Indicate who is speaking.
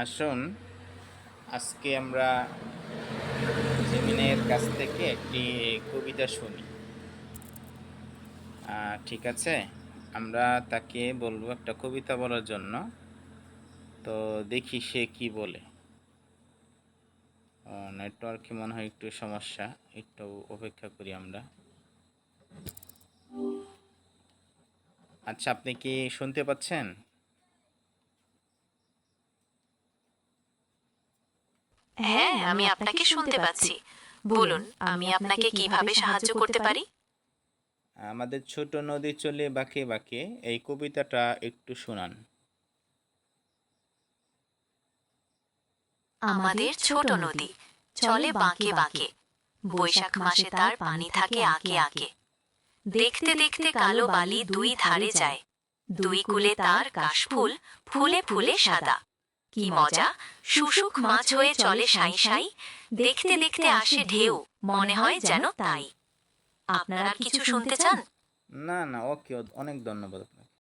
Speaker 1: আসুন আজকে আমরা জেমিনের কাছ থেকে একটি কবিতা শুনি। ঠিক আছে, আমরা তাকে বলবো একটা কবিতা বলার জন্য। তো দেখি সে কি বলে। নেটওয়ার্কে মনে হয় একটু সমস্যা, একটু অপেক্ষা করি আমরা। আচ্ছা, আপনি কি শুনতে পাচ্ছেন?
Speaker 2: হ্যাঁ, আমি আপনাকে শুনতে পাচ্ছি। বলুন, আমি আপনাকে কিভাবে সাহায্য করতে পারি?
Speaker 1: আমাদের ছোট নদী চলে বাঁকে বাঁকে, এই কবিতাটা একটু শোনান।
Speaker 2: আমাদের ছোট নদী চলে বাঁকে বাঁকে, বৈশাখ মাসে তার পানি থাকে আঁকে আঁকে। দেখতে দেখতে কালো বালি দুই ধারে যায়, দুই কূলে তার কাশফুল ফুলে ফুলে সাদা। কি মজা, শুশুক মাছ হয়ে চলে সাই সাই, দেখতে দেখতে আসে ঢেউ, মনে হয় যেন তাই। আপনারা কিছু শুনতে চান?
Speaker 1: না না, ওকে, অনেক ধন্যবাদ।